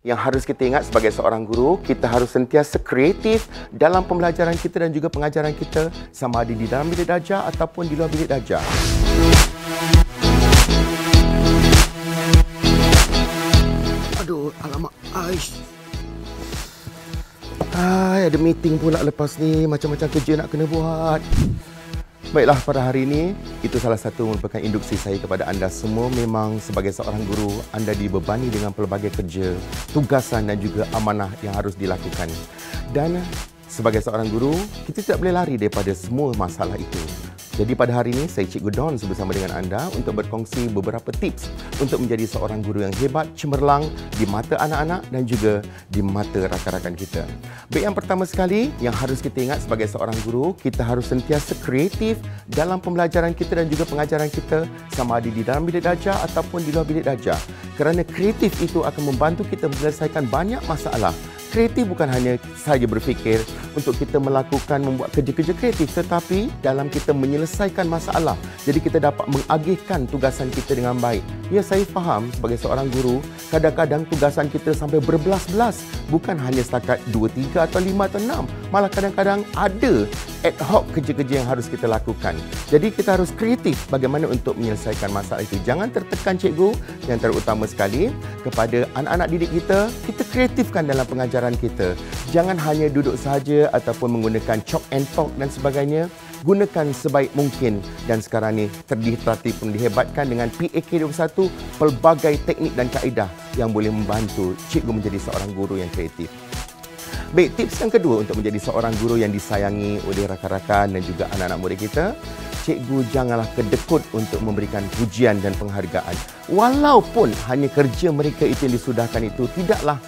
Yang harus kita ingat sebagai seorang guru, kita harus sentiasa kreatif dalam pembelajaran kita dan juga pengajaran kita, sama ada di dalam bilik darjah ataupun di luar bilik darjah. Aduh, alamak, aish. Ada meeting pula lepas ni, macam-macam kerja nak kena buat. Baiklah, pada hari ini, itu salah satu merupakan induksi saya kepada anda semua. Memang sebagai seorang guru, anda dibebani dengan pelbagai kerja, tugasan dan juga amanah yang harus dilakukan. Dan sebagai seorang guru, kita tidak boleh lari daripada semua masalah itu. Jadi pada hari ini, saya Cikgu Don bersama dengan anda untuk berkongsi beberapa tips untuk menjadi seorang guru yang hebat, cemerlang di mata anak-anak dan juga di mata rakan-rakan kita. Baik, yang pertama sekali, yang harus kita ingat sebagai seorang guru, kita harus sentiasa kreatif dalam pembelajaran kita dan juga pengajaran kita, sama ada di dalam bilik darjah ataupun di luar bilik darjah. Kerana kreatif itu akan membantu kita menyelesaikan banyak masalah. Kreatif bukan hanya sahaja berfikir untuk kita melakukan, membuat kerja-kerja kreatif, tetapi dalam kita menyelesaikan masalah. Jadi kita dapat mengagihkan tugasan kita dengan baik. Ya, saya faham sebagai seorang guru, kadang-kadang tugasan kita sampai berbelas-belas. Bukan hanya setakat 2, 3 atau 5 atau 6. Malah kadang-kadang ada ad hoc kerja-kerja yang harus kita lakukan. Jadi kita harus kreatif bagaimana untuk menyelesaikan masalah itu. Jangan tertekan cikgu, yang terutama sekali kepada anak-anak didik kita, kita kreatifkan dalam pengajaran kita. Jangan hanya duduk sahaja ataupun menggunakan chalk and talk dan sebagainya. Gunakan sebaik mungkin, dan sekarang ni terlatih pun dihebatkan dengan PAK21, pelbagai teknik dan kaedah yang boleh membantu cikgu menjadi seorang guru yang kreatif. Baik, tips yang kedua untuk menjadi seorang guru yang disayangi oleh rakan-rakan dan juga anak-anak murid kita, cikgu janganlah kedekut untuk memberikan pujian dan penghargaan. Walaupun hanya kerja mereka itu yang disudahkan itu tidaklah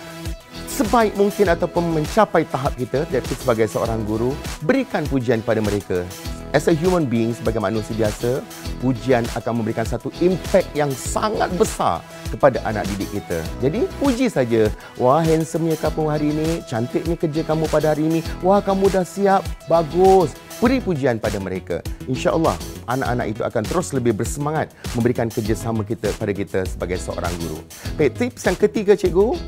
sebaik mungkin ataupun mencapai tahap kita, tapi sebagai seorang guru, berikan pujian kepada mereka. As a human being, sebagai manusia biasa, pujian akan memberikan satu impact yang sangat besar kepada anak didik kita. Jadi, puji saja. Wah, handsome-nya kamu hari ini, cantiknya kerja kamu pada hari ini, wah, kamu dah siap, bagus. Beri pujian pada mereka. InsyaAllah, anak-anak itu akan terus lebih bersemangat memberikan kerjasama kita pada kita sebagai seorang guru. Baik, tips yang ketiga, cikgu,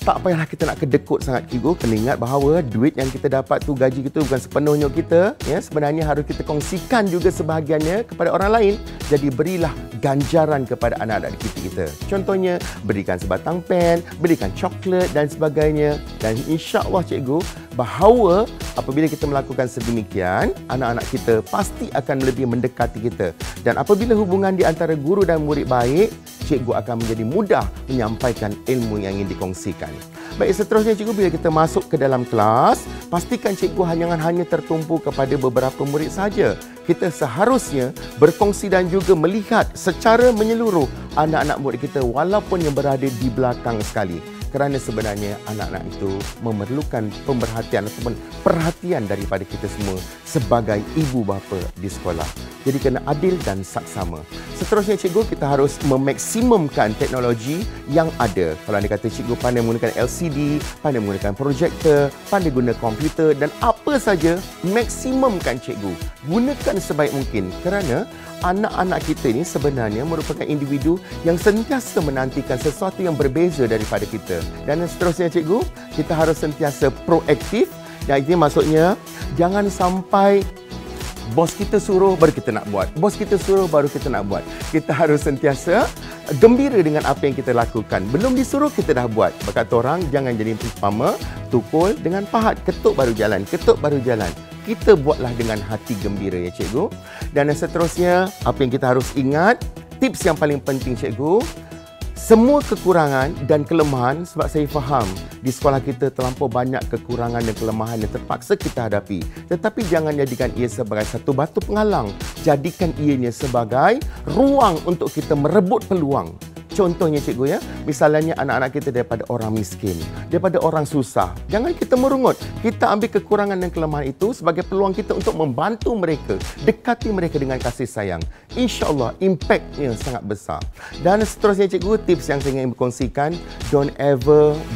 tak payahlah kita nak kedekut sangat, cikgu. Kena ingat bahawa duit yang kita dapat tu, gaji kita bukan sepenuhnya kita. Ya, sebenarnya harus kita kongsikan juga sebahagiannya kepada orang lain. Jadi berilah ganjaran kepada anak-anak kita. Contohnya, berikan sebatang pen, berikan coklat dan sebagainya. Dan insya-Allah cikgu, bahawa apabila kita melakukan sedemikian, anak-anak kita pasti akan lebih mendekati kita. Dan apabila hubungan di antara guru dan murid baik, cikgu akan menjadi mudah menyampaikan ilmu yang ingin dikongsikan. Baik, seterusnya cikgu, bila kita masuk ke dalam kelas, pastikan cikgu jangan hanya tertumpu kepada beberapa murid saja. Kita seharusnya berkongsi dan juga melihat secara menyeluruh anak-anak murid kita walaupun yang berada di belakang sekali. Kerana sebenarnya anak-anak itu memerlukan pemerhatian ataupun perhatian daripada kita semua sebagai ibu bapa di sekolah. Jadi kena adil dan saksama. Seterusnya cikgu, kita harus memaksimumkan teknologi yang ada. Kalau anda kata cikgu pandai menggunakan LCD, pandai menggunakan projektor, pandai guna komputer dan apa saja, maksimumkan cikgu. Gunakan sebaik mungkin kerana anak-anak kita ini sebenarnya merupakan individu yang sentiasa menantikan sesuatu yang berbeza daripada kita. Dan seterusnya cikgu, kita harus sentiasa proaktif. Dan ini maksudnya, jangan sampai bos kita suruh baru kita nak buat. Bos kita suruh baru kita nak buat. Kita harus sentiasa gembira dengan apa yang kita lakukan. Belum disuruh kita dah buat. Berkata orang, jangan jadi umpama tukul dengan pahat. Ketuk baru jalan, ketuk baru jalan. Kita buatlah dengan hati gembira ya cikgu. Dan seterusnya, apa yang kita harus ingat, tips yang paling penting cikgu, semua kekurangan dan kelemahan, sebab saya faham di sekolah kita terlampau banyak kekurangan dan kelemahan yang terpaksa kita hadapi. Tetapi jangan jadikan ia sebagai satu batu penghalang. Jadikan ianya sebagai ruang untuk kita merebut peluang. Contohnya cikgu ya, misalnya anak-anak kita daripada orang miskin, daripada orang susah. Jangan kita merungut. Kita ambil kekurangan dan kelemahan itu sebagai peluang kita untuk membantu mereka, dekati mereka dengan kasih sayang. InsyaAllah, impactnya sangat besar. Dan seterusnya cikgu, tips yang saya ingin berkongsikan,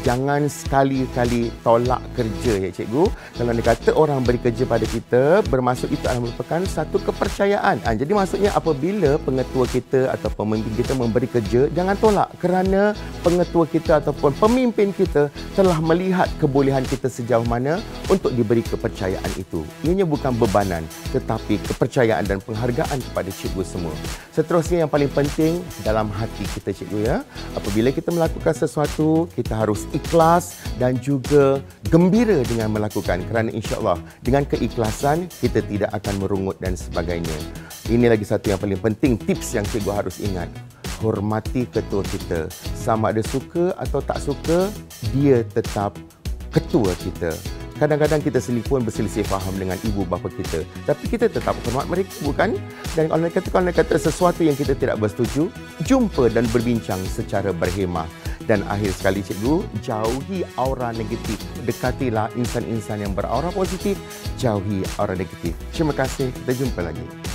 jangan sekali-kali tolak kerja ya cikgu. Kalau anda kata orang beri kerja pada kita, bermaksud itu adalah merupakan satu kepercayaan. Jadi maksudnya apabila pengetua kita atau pemimpin kita memberi kerja, jangan jangan tolak kerana pengetua kita ataupun pemimpin kita telah melihat kebolehan kita sejauh mana untuk diberi kepercayaan itu. Ianya bukan bebanan tetapi kepercayaan dan penghargaan kepada cikgu semua. Seterusnya yang paling penting dalam hati kita cikgu ya. Apabila kita melakukan sesuatu, kita harus ikhlas dan juga gembira dengan melakukan kerana insya-Allah dengan keikhlasan kita tidak akan merungut dan sebagainya. Ini lagi satu yang paling penting, tips yang cikgu harus ingat. Hormati ketua kita. Sama ada suka atau tak suka, dia tetap ketua kita. Kadang-kadang kita sendiri pun berselisih faham dengan ibu bapa kita. Tapi kita tetap hormat mereka, bukan? Dan kalau mereka kata sesuatu yang kita tidak bersetuju, jumpa dan berbincang secara berhemah. Dan akhir sekali cikgu, jauhi aura negatif. Dekatilah insan-insan yang beraura positif, jauhi aura negatif. Terima kasih, kita jumpa lagi.